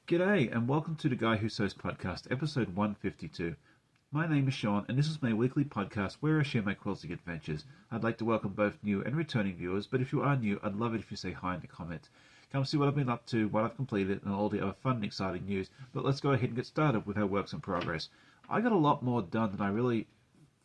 G'day, and welcome to the Guy Who Sews podcast, episode 152. My name is Sean, and this is my weekly podcast where I share my quilting adventures. I'd like to welcome both new and returning viewers, but if you are new, I'd love it if you say hi in the comments. Come see what I've been up to, what I've completed, and all the other fun and exciting news. But let's go ahead and get started with our works in progress. I got a lot more done than I really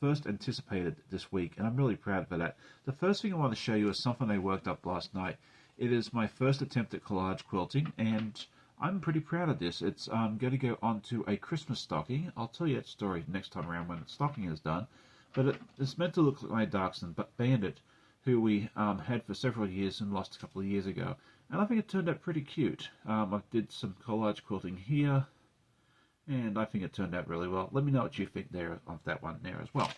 first anticipated this week, and I'm really proud of that. The first thing I want to show you is something I worked up last night. It is my first attempt at collage quilting, and I'm pretty proud of this. It's going to go onto a Christmas stocking. I'll tell you that story next time around when the stocking is done. But it's meant to look like my Dachshund, but Bandit, who we had for several years and lost a couple of years ago. And I think it turned out pretty cute. I did some collage quilting here, and I think it turned out really well. Let me know what you think there of that one there as well.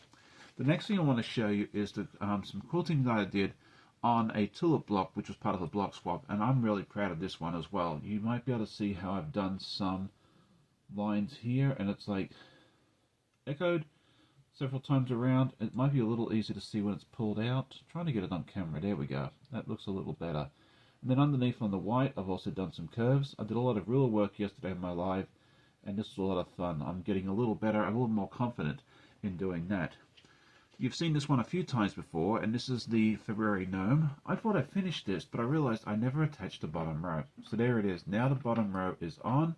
The next thing I want to show you is some quilting that I did on a tulip block, which was part of the block swap, and I'm really proud of this one as well. You might be able to see how I've done some lines here, and it's like echoed several times around. It might be a little easier to see when it's pulled out. Trying to get it on camera. There we go. That looks a little better. And then underneath on the white, I've also done some curves. I did a lot of ruler work yesterday in my live, and this was a lot of fun. I'm getting a little better, a little more confident in doing that. You've seen this one a few times before, and this is the February gnome. I thought I finished this, but I realized I never attached the bottom row. So there it is. Now the bottom row is on,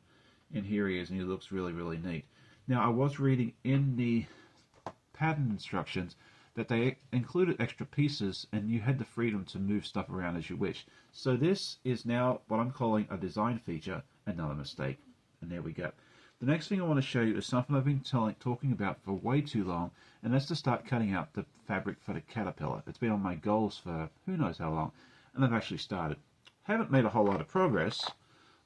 and here he is, and he looks really, really neat. Now, I was reading in the pattern instructions that they included extra pieces, and you had the freedom to move stuff around as you wish. So this is now what I'm calling a design feature, and not a mistake. And there we go. The next thing I want to show you is something I've been talking about for way too long, and that's to start cutting out the fabric for the caterpillar. It's been on my goals for who knows how long, and I've actually started. Haven't made a whole lot of progress.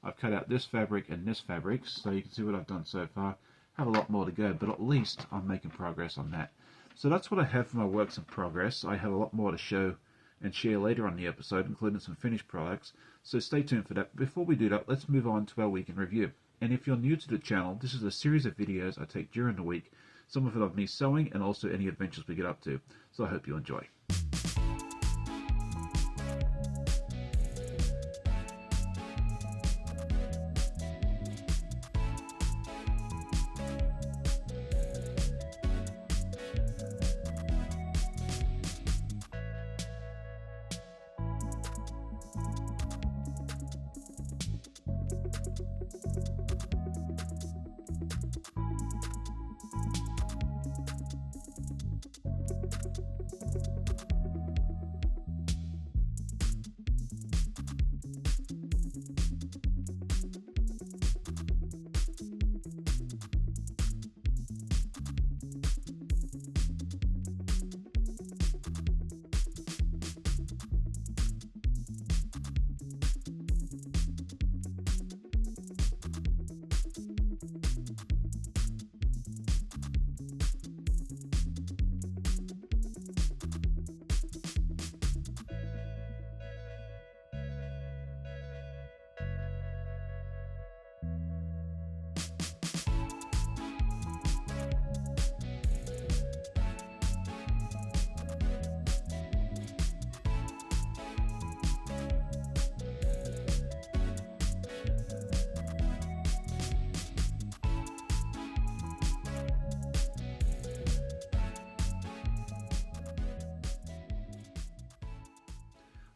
I've cut out this fabric and this fabric, so you can see what I've done so far. Have a lot more to go, but at least I'm making progress on that. So that's what I have for my works in progress. I have a lot more to show and share later on the episode, including some finished products, so stay tuned for that. Before we do that, let's move on to our week in review. And if you're new to the channel, this is a series of videos I take during the week, some of it of me sewing and also any adventures we get up to. So I hope you enjoy.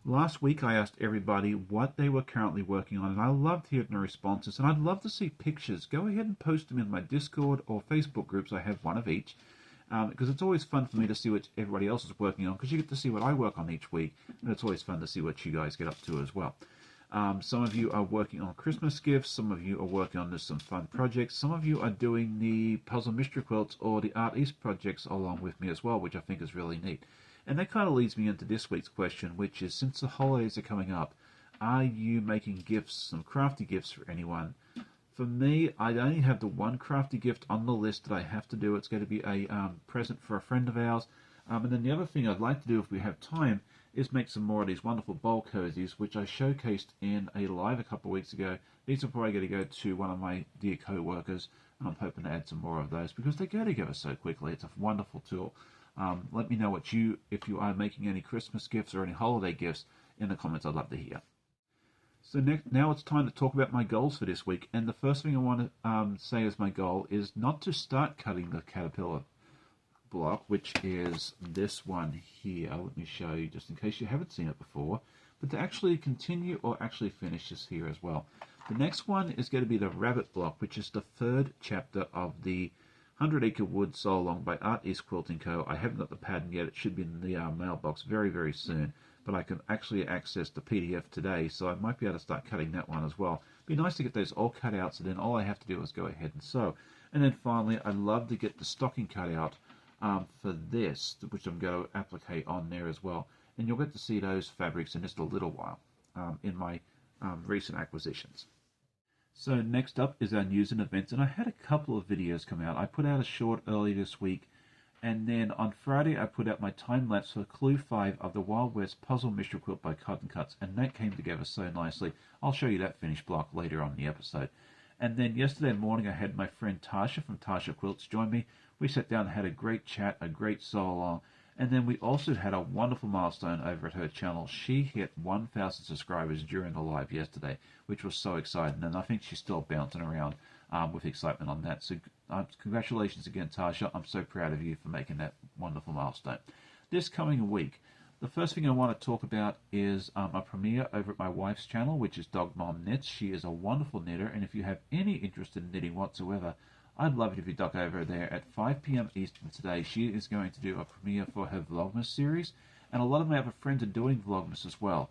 Last week I asked everybody what they were currently working on, and I loved hearing the responses, and I'd love to see pictures. Go ahead and post them in my Discord or Facebook groups. I have one of each, because it's always fun for me to see what everybody else is working on, because you get to see what I work on each week, and it's always fun to see what you guys get up to as well. Some of you are working on Christmas gifts, some of you are working on some fun projects, some of you are doing the puzzle mystery quilts or the Art East projects along with me as well, which I think is really neat. And that kind of leads me into this week's question, which is, since the holidays are coming up, are you making gifts, some crafty gifts for anyone? For me, I only have the one crafty gift on the list that I have to do. It's going to be a present for a friend of ours. And then the other thing I'd like to do if we have time is make some more of these wonderful bowl cozies, which I showcased in a live a couple of weeks ago. These are probably going to go to one of my dear co-workers, and I'm hoping to add some more of those because they go together so quickly. It's a wonderful tool. Let me know if you are making any Christmas gifts or any holiday gifts in the comments. I'd love to hear. So now it's time to talk about my goals for this week. And the first thing I want to say as my goal is not to start cutting the caterpillar block, which is this one here. Let me show you just in case you haven't seen it before. But to actually continue or actually finish this here as well. The next one is going to be the rabbit block, which is the third chapter of the 100 Acre Wood Soul Along by Art East Quilting Co. I haven't got the pattern yet. It should be in the mailbox very, very soon. But I can actually access the PDF today, so I might be able to start cutting that one as well. It'd be nice to get those all cut out, so then all I have to do is go ahead and sew. And then finally, I'd love to get the stocking cut out for this, which I'm going to applicate on there as well. And you'll get to see those fabrics in just a little while in my recent acquisitions. So next up is our news and events, and I had a couple of videos come out. I put out a short early this week, and then on Friday I put out my time-lapse for Clue 5 of the Wild West Puzzle Mystery Quilt by Cotton Cuts, and that came together so nicely. I'll show you that finished block later on in the episode. And then yesterday morning I had my friend Tasha from Tasha Quilts join me. We sat down and had a great chat, a great sew-along, and then we also had a wonderful milestone over at her channel. She hit 1,000 subscribers during the live yesterday, which was so exciting, and I think she's still bouncing around with excitement on that. So congratulations again, Tasha. I'm so proud of you for making that wonderful milestone. This coming week, the first thing I want to talk about is a premiere over at my wife's channel, which is Dog Mom Knits. She is a wonderful knitter, and if you have any interest in knitting whatsoever, I'd love it if you duck over there at 5 p.m. Eastern today. She is going to do a premiere for her Vlogmas series, and a lot of my other friends are doing Vlogmas as well.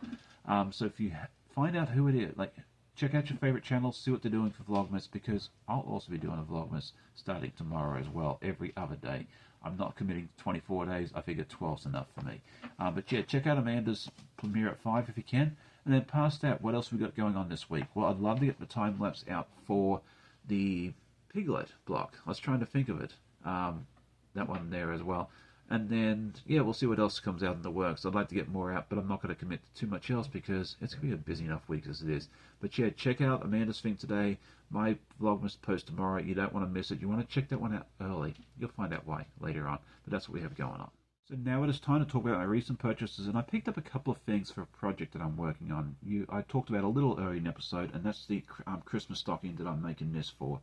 So if you find out who it is, like, check out your favorite channels, see what they're doing for Vlogmas, because I'll also be doing a Vlogmas starting tomorrow as well, every other day. I'm not committing to 24 days. I figure 12's enough for me. But yeah, check out Amanda's premiere at 5 if you can. And then past that, what else have we got going on this week? Well, I'd love to get the time-lapse out for the Piglet block. I was trying to think of it. That one there as well. And then, yeah, we'll see what else comes out in the works. I'd like to get more out, but I'm not going to commit to too much else because it's going to be a busy enough week as it is. But yeah, check out Amanda's thing today. My Vlogmas post tomorrow. You don't want to miss it. You want to check that one out early. You'll find out why later on. But that's what we have going on. So now it is time to talk about my recent purchases, and I picked up a couple of things for a project that I'm working on. I talked about a little earlier in the episode, and that's the Christmas stocking that I'm making this for.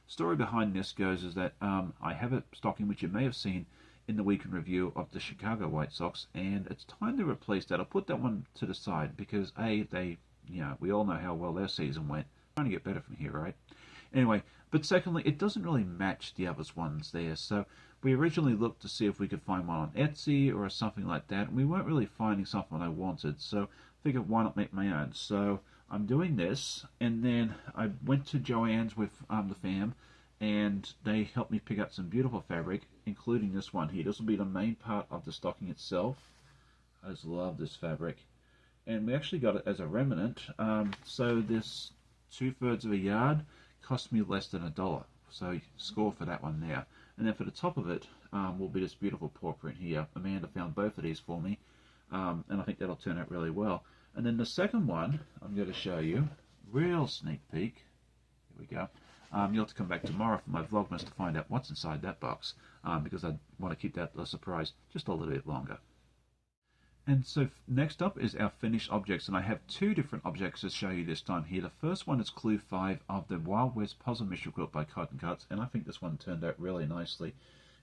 Story behind this goes is that I have a stocking which you may have seen in the weekend review of the Chicago White Sox, and it's time to replace that. I'll put that one to the side because we all know how well their season went. Trying to get better from here, right? Anyway, but secondly, it doesn't really match the other ones there. So we originally looked to see if we could find one on Etsy or something like that, and we weren't really finding something I wanted. So I figured, why not make my own? So I'm doing this, and then I went to Joann's with the fam, and they helped me pick up some beautiful fabric, including this one here. This will be the main part of the stocking itself. I just love this fabric. And we actually got it as a remnant. So this 2/3 of a yard cost me less than $1. So score for that one there. And then for the top of it will be this beautiful paw print here. Amanda found both of these for me. And I think that'll turn out really well. And then the second one, I'm going to show you, real sneak peek. Here we go. You'll have to come back tomorrow for my Vlogmas to find out what's inside that box, because I want to keep that a surprise just a little bit longer. And so next up is our finished objects, and I have two different objects to show you this time here. The first one is Clue 5 of the Wild West Puzzle Mystery Quilt by Cotton Cuts, and I think this one turned out really nicely.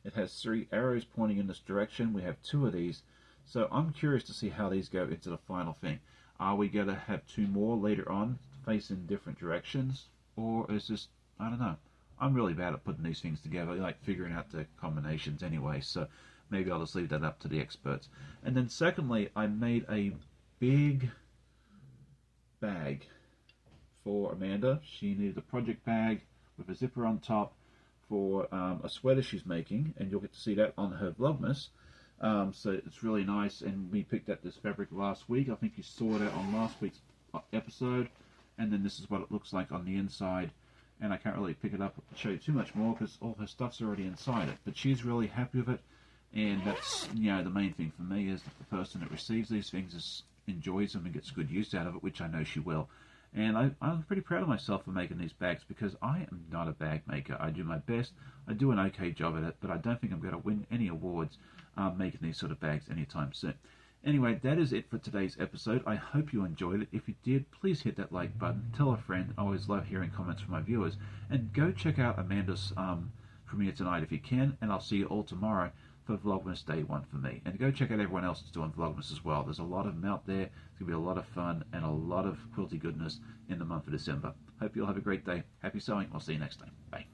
It has 3 arrows pointing in this direction. We have 2 of these, so I'm curious to see how these go into the final thing. Are we going to have 2 more later on facing different directions, or is this, I don't know. I'm really bad at putting these things together, like figuring out the combinations anyway, so maybe I'll just leave that up to the experts. And then secondly, I made a big bag for Amanda. She needed a project bag with a zipper on top for a sweater she's making, and you'll get to see that on her Vlogmas. So it's really nice, and we picked up this fabric last week. I think you saw that on last week's episode, and then this is what it looks like on the inside. And I can't really pick it up and show you too much more because all her stuff's already inside it. But she's really happy with it, and that's, the main thing for me is that the person that receives these things enjoys them and gets good use out of it, which I know she will. And I'm pretty proud of myself for making these bags because I am not a bag maker. I do my best. I do an okay job at it, but I don't think I'm going to win any awards making these sort of bags anytime soon. Anyway, that is it for today's episode. I hope you enjoyed it. If you did, please hit that like button. Tell a friend. I always love hearing comments from my viewers. And go check out Amanda's premiere tonight if you can. And I'll see you all tomorrow for Vlogmas Day 1 for me. And go check out everyone else that's doing Vlogmas as well. There's a lot of them out there. It's going to be a lot of fun and a lot of quilty goodness in the month of December. Hope you all have a great day. Happy sewing. I'll see you next time. Bye.